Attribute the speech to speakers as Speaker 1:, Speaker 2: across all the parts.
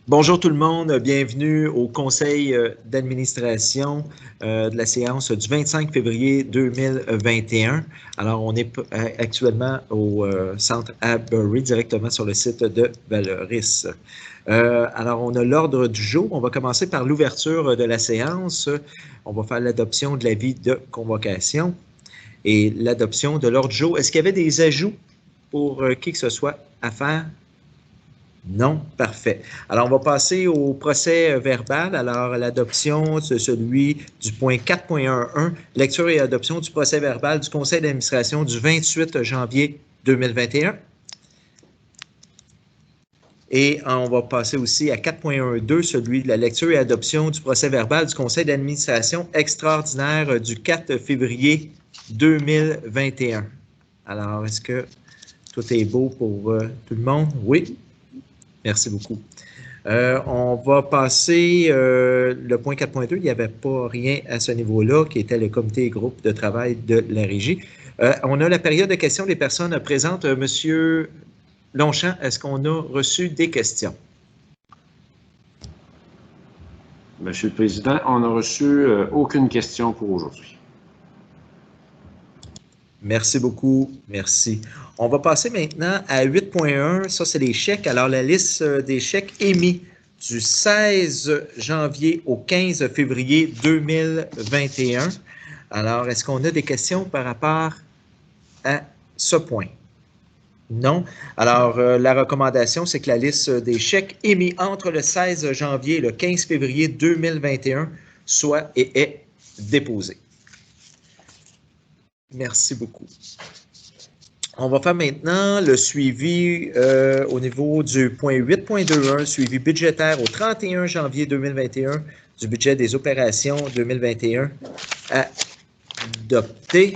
Speaker 1: Bonjour tout le monde, bienvenue au conseil d'administration de la séance du 25 février 2021. Alors, on est actuellement au centre Abbury, directement sur le site de Valoris. Alors, on a l'ordre du jour. On va commencer par l'ouverture de la séance. On va faire l'adoption de l'avis de convocation et l'adoption de l'ordre du jour. Est-ce qu'il y avait des ajouts pour qui que ce soit à faire? Non? Parfait. Alors, on va passer au procès verbal. Alors, l'adoption, c'est celui du point 4.11, lecture et adoption du procès verbal du conseil d'administration du 28 janvier 2021. Et on va passer aussi à 4.12, celui de la lecture et adoption du procès verbal du conseil d'administration extraordinaire du 4 février 2021. Alors, est-ce que tout est beau pour tout le monde? Oui? Merci beaucoup. On va passer le point 4.2. Il n'y avait pas rien à ce niveau-là, qui était le comité et groupe de travail de la régie. On a la période de questions des personnes présentes. Monsieur Longchamp, est-ce qu'on a reçu des questions?
Speaker 2: Monsieur le Président, on n'a reçu aucune question pour aujourd'hui.
Speaker 1: Merci beaucoup. Merci. On va passer maintenant à 8.1. Ça, c'est les chèques. Alors, la liste des chèques émis du 16 janvier au 15 février 2021. Alors, est-ce qu'on a des questions par rapport à ce point? Non. Alors, la recommandation, c'est que la liste des chèques émis entre le 16 janvier et le 15 février 2021 soit et est déposée. Merci beaucoup. On va faire maintenant le suivi au niveau du point 8.21, suivi budgétaire au 31 janvier 2021 du budget des opérations 2021 adopté.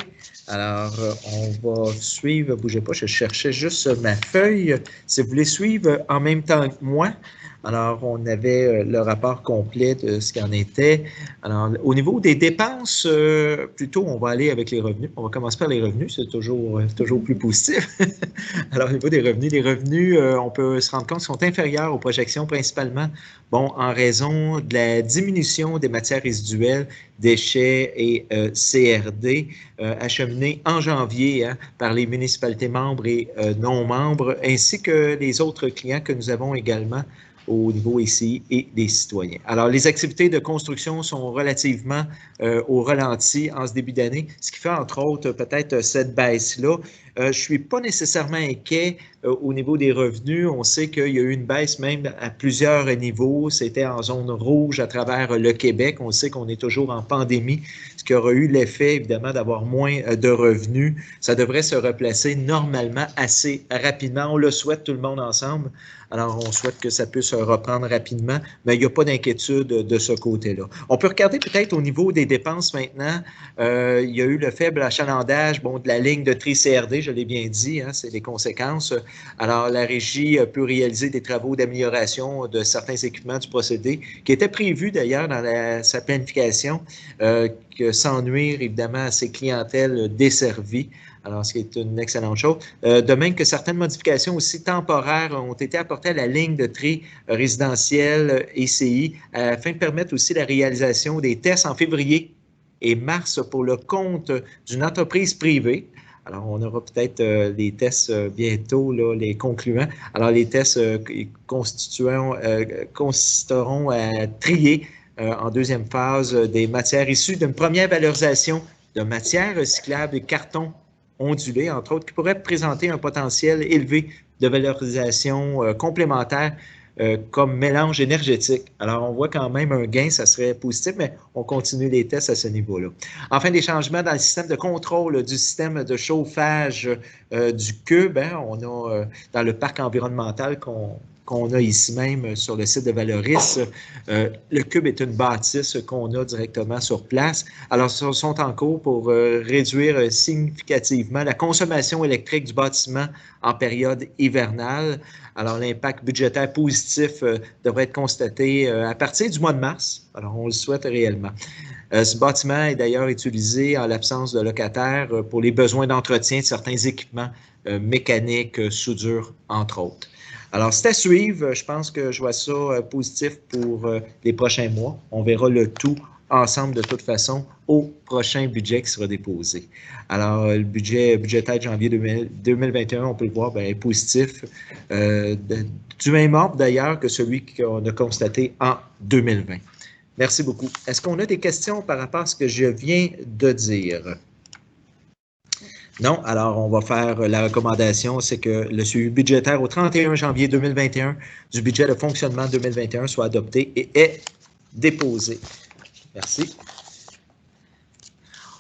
Speaker 1: Alors, on va suivre, bougez pas, je cherchais juste ma feuille. Si vous voulez suivre en même temps que moi, alors on avait le rapport complet de ce qu'il en était. Alors, au niveau des dépenses, plutôt, on va aller avec les revenus. On va commencer par les revenus, c'est toujours plus positif. Alors, au niveau des revenus, on peut se rendre compte qu'ils sont inférieurs aux projections principalement, bon, en raison de la diminution des matières résiduelles, déchets et CRD acheminés en janvier par les municipalités membres et non membres, ainsi que les autres clients que nous avons également au niveau ici et des citoyens. Alors, les activités de construction sont relativement au ralenti en ce début d'année, ce qui fait entre autres peut-être cette baisse-là. Je ne suis pas nécessairement inquiet au niveau des revenus. On sait qu'il y a eu une baisse même à plusieurs niveaux. C'était en zone rouge à travers le Québec. On sait qu'on est toujours en pandémie, ce qui aura eu l'effet évidemment d'avoir moins de revenus. Ça devrait se replacer normalement assez rapidement. On le souhaite tout le monde ensemble. Alors, on souhaite que ça puisse reprendre rapidement, mais il n'y a pas d'inquiétude de ce côté-là. On peut regarder peut-être au niveau des dépenses maintenant. Il y a eu le faible achalandage de la ligne de tri-CRD, je l'ai bien dit, c'est les conséquences. Alors, la régie peut réaliser des travaux d'amélioration de certains équipements du procédé, qui étaient prévus d'ailleurs dans sa planification, sans nuire évidemment à ses clientèles desservies. Alors, ce qui est une excellente chose. De même que certaines modifications aussi temporaires ont été apportées à la ligne de tri résidentielle ECI afin de permettre aussi la réalisation des tests en février et mars pour le compte d'une entreprise privée. Alors, on aura peut-être des tests bientôt, là, les concluants. Alors, les tests consisteront à trier en deuxième phase des matières issues d'une première valorisation de matières recyclables et cartons ondulés, entre autres, qui pourraient présenter un potentiel élevé de valorisation complémentaire comme mélange énergétique. Alors, on voit quand même un gain, ça serait positif, mais on continue les tests à ce niveau-là. Enfin, des changements dans le système de contrôle du système de chauffage du cube. On a dans le parc environnemental qu'on a ici même sur le site de Valoris. Le cube est une bâtisse qu'on a directement sur place. Alors, ils sont en cours pour réduire significativement la consommation électrique du bâtiment en période hivernale. Alors, l'impact budgétaire positif devrait être constaté à partir du mois de mars. Alors, on le souhaite réellement. Ce bâtiment est d'ailleurs utilisé en l'absence de locataires pour les besoins d'entretien de certains équipements mécaniques, soudure, entre autres. Alors, c'est à suivre. Je pense que je vois ça positif pour les prochains mois. On verra le tout ensemble de toute façon au prochain budget qui sera déposé. Alors, le budgétaire de janvier 2021, on peut le voir, est positif, du même ordre d'ailleurs que celui qu'on a constaté en 2020. Merci beaucoup. Est-ce qu'on a des questions par rapport à ce que je viens de dire? Non, alors on va faire la recommandation, c'est que le suivi budgétaire au 31 janvier 2021 du budget de fonctionnement 2021 soit adopté et est déposé. Merci.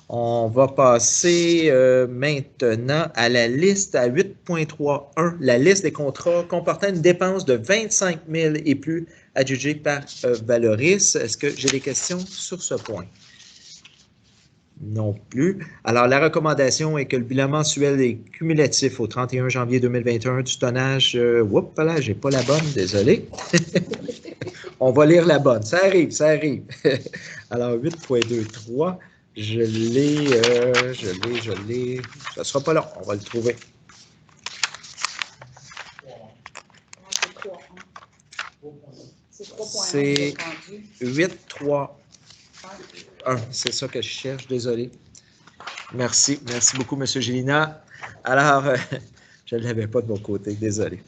Speaker 1: On va passer maintenant à la liste à 8.3.1, la liste des contrats comportant une dépense de 25 000 et plus adjugée par Valoris. Est-ce que j'ai des questions sur ce point? Non plus. Alors, la recommandation est que le bilan mensuel est cumulatif au 31 janvier 2021 du tonnage. Oups, voilà, j'ai pas la bonne, désolé. On va lire la bonne. Ça arrive, ça arrive. Alors, 8.2.3, je l'ai. Ça ne sera pas long, on va le trouver. C'est 8.3. C'est ça que je cherche, désolé. Merci beaucoup, M. Gélina. Alors, je ne l'avais pas de mon côté, désolé.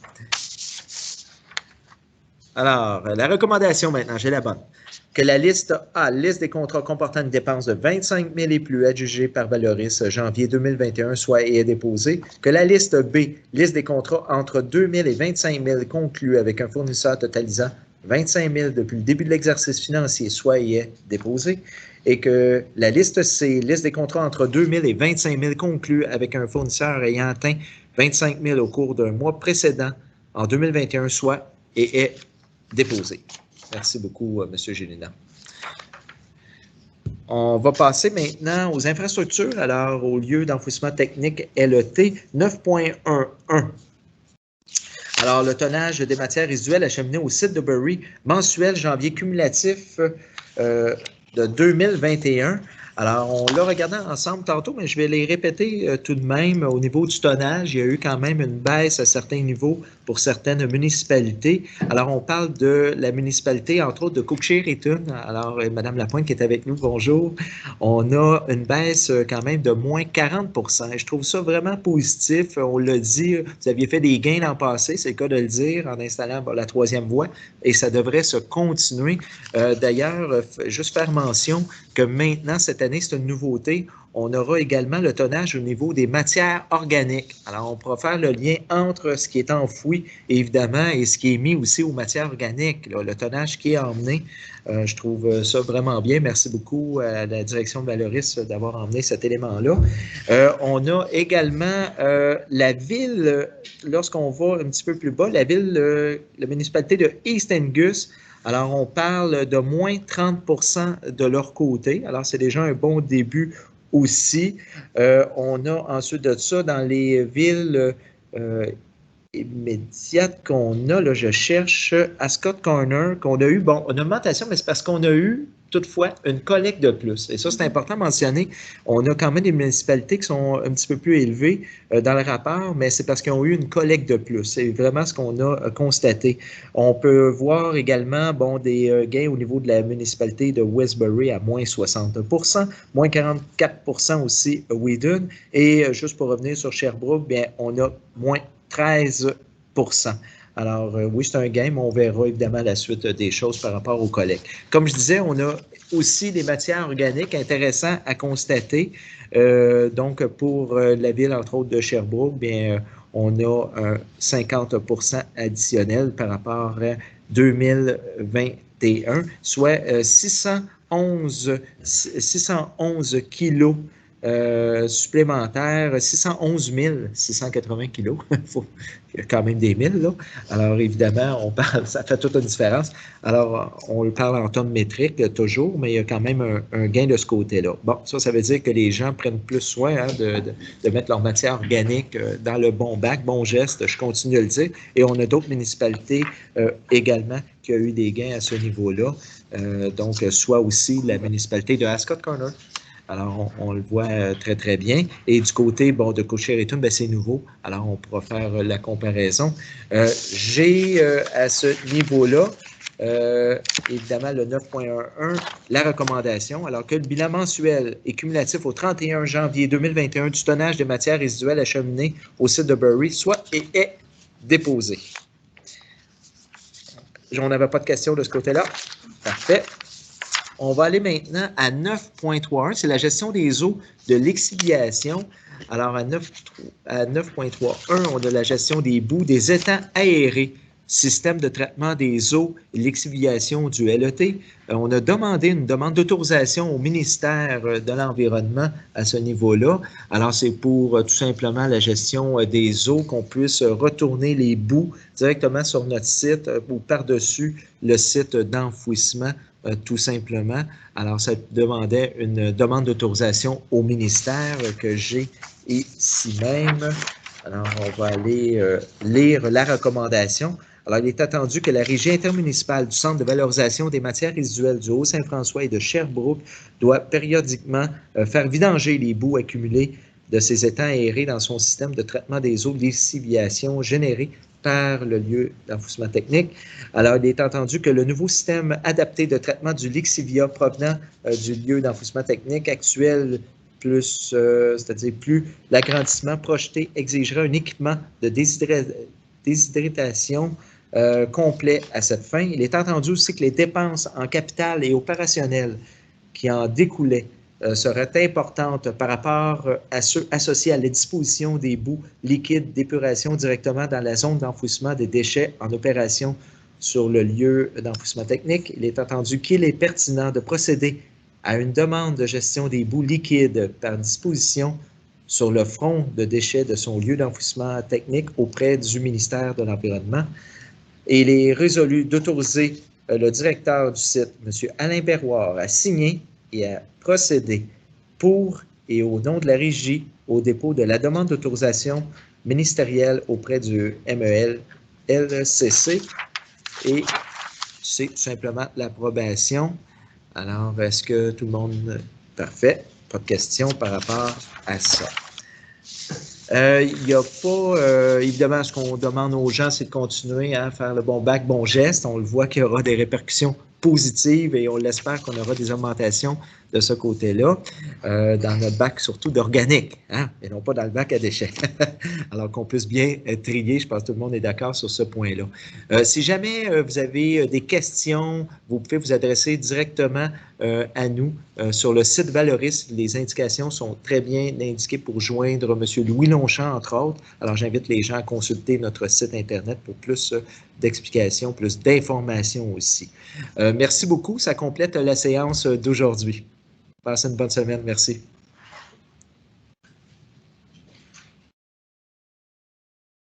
Speaker 1: Alors, la recommandation maintenant, j'ai la bonne. Que la liste A, liste des contrats comportant une dépense de 25 000 et plus adjugée par Valoris janvier 2021 soit et est déposée. Que la liste B, liste des contrats entre 2 000 et 25 000 conclus avec un fournisseur totalisant 25 000 depuis le début de l'exercice financier soit et est déposée. Et que la liste C, liste des contrats entre 2 000 et 25 000 conclus avec un fournisseur ayant atteint 25 000 au cours d'un mois précédent en 2021 soit et est déposée. Merci beaucoup, M. Gélina. On va passer maintenant aux infrastructures. Alors, au lieu d'enfouissement technique LET 9.11. Alors, le tonnage des matières résiduelles acheminées au site de Bury, mensuel janvier cumulatif de 2021. Alors, on l'a regardé ensemble tantôt, mais je vais les répéter tout de même. Au niveau du tonnage, il y a eu quand même une baisse à certains niveaux pour certaines municipalités. Alors, on parle de la municipalité, entre autres, de Cook-Sheridan. Alors, Mme Lapointe qui est avec nous, bonjour. On a une baisse quand même de moins 40 %. Et je trouve ça vraiment positif. On l'a dit, vous aviez fait des gains l'an passé, c'est le cas de le dire, en installant la troisième voie, et ça devrait se continuer. D'ailleurs, juste faire mention que maintenant, cette année, c'est une nouveauté. On aura également le tonnage au niveau des matières organiques. Alors, on pourra faire le lien entre ce qui est enfoui, évidemment, et ce qui est mis aussi aux matières organiques, là, le tonnage qui est emmené. Je trouve ça vraiment bien. Merci beaucoup à la direction de Valoris d'avoir emmené cet élément-là. On a également la ville, lorsqu'on va un petit peu plus bas, la ville, la municipalité de East Angus. Alors, on parle de moins 30 % de leur côté. Alors, c'est déjà un bon début aussi. On a ensuite de ça dans les villes immédiates qu'on a, là, je cherche Ascot Corner, qu'on a eu, bon, une augmentation, mais c'est parce qu'on a eu toutefois une collecte de plus. Et ça, c'est important à mentionner. On a quand même des municipalités qui sont un petit peu plus élevées dans le rapport, mais c'est parce qu'ils ont eu une collecte de plus. C'est vraiment ce qu'on a constaté. On peut voir également des gains au niveau de la municipalité de Westbury à moins 60 %, moins 44 % aussi Whedon. Et juste pour revenir sur Sherbrooke, bien, on a moins 13 %. Alors, oui, c'est un gain, mais on verra évidemment la suite des choses par rapport aux collègues. Comme je disais, on a aussi des matières organiques intéressantes à constater. Donc, pour la ville, entre autres, de Sherbrooke, bien, on a un 50 % additionnel par rapport à 2021, soit 611 kilos supplémentaires, 611 680 kilos. Il y a quand même des 1000, là. Alors, évidemment, on parle, ça fait toute une différence. Alors, on le parle en tonnes métriques toujours, mais il y a quand même un gain de ce côté-là. Bon, ça veut dire que les gens prennent plus soin de mettre leur matière organique dans le bon bac, bon geste, je continue de le dire. Et on a d'autres municipalités également qui ont eu des gains à ce niveau-là. Donc, soit aussi la municipalité de Ascot Corner. Alors, on le voit très, très bien. Et du côté de Cochère-et-Tune, c'est nouveau. Alors, on pourra faire la comparaison. J'ai à ce niveau-là, évidemment, le 9.11, la recommandation, alors que le bilan mensuel est cumulatif au 31 janvier 2021 du tonnage de matières résiduelles acheminées au site de Bury soit et est déposé. On n'avait pas de questions de ce côté-là. Parfait. On va aller maintenant à 9.3.1, c'est la gestion des eaux de l'exfoliation. Alors, à 9.3.1, on a la gestion des boues des étangs aérés, système de traitement des eaux et l'exfoliation du LET. On a demandé une demande d'autorisation au ministère de l'Environnement à ce niveau-là. Alors, c'est pour tout simplement la gestion des eaux, qu'on puisse retourner les boues directement sur notre site ou par-dessus le site d'enfouissement tout simplement. Alors, ça demandait une demande d'autorisation au ministère que j'ai ici même. Alors, on va aller lire la recommandation. Alors, il est attendu que la Régie intermunicipale du Centre de valorisation des matières résiduelles du Haut-Saint-François et de Sherbrooke doit périodiquement faire vidanger les boues accumulées de ces étangs aérés dans son système de traitement des eaux de lessiviation généré par le lieu d'enfouissement technique. Alors, il est entendu que le nouveau système adapté de traitement du lixivia provenant du lieu d'enfouissement technique actuel, c'est-à-dire plus l'agrandissement projeté, exigera un équipement de déshydratation complet à cette fin. Il est entendu aussi que les dépenses en capital et opérationnel qui en découlaient seraient importantes par rapport à ceux associés à la disposition des boues liquides d'épuration directement dans la zone d'enfouissement des déchets en opération sur le lieu d'enfouissement technique. Il est entendu qu'il est pertinent de procéder à une demande de gestion des boues liquides par disposition sur le front de déchets de son lieu d'enfouissement technique auprès du ministère de l'Environnement. Et il est résolu d'autoriser le directeur du site, M. Alain Berroir, à signer et à procéder pour et au nom de la Régie au dépôt de la demande d'autorisation ministérielle auprès du MEL-LCC. Et c'est tout simplement l'approbation. Alors, est-ce que tout le monde... Parfait. Pas de questions par rapport à ça. Il n'y a pas, évidemment, ce qu'on demande aux gens, c'est de continuer à faire le bon bac, bon geste. On le voit qu'il y aura des répercussions positives et on l'espère qu'on aura des augmentations de ce côté-là, dans notre bac surtout d'organique, hein, et non pas dans le bac à déchets. Alors qu'on puisse bien trier, je pense que tout le monde est d'accord sur ce point-là. Si jamais vous avez des questions, vous pouvez vous adresser directement à nous sur le site Valoris. Les indications sont très bien indiquées pour joindre M. Louis Longchamp, entre autres. Alors, j'invite les gens à consulter notre site Internet pour plus d'explications, plus d'informations aussi. Merci beaucoup. Ça complète la séance d'aujourd'hui. Passez une bonne semaine. Merci.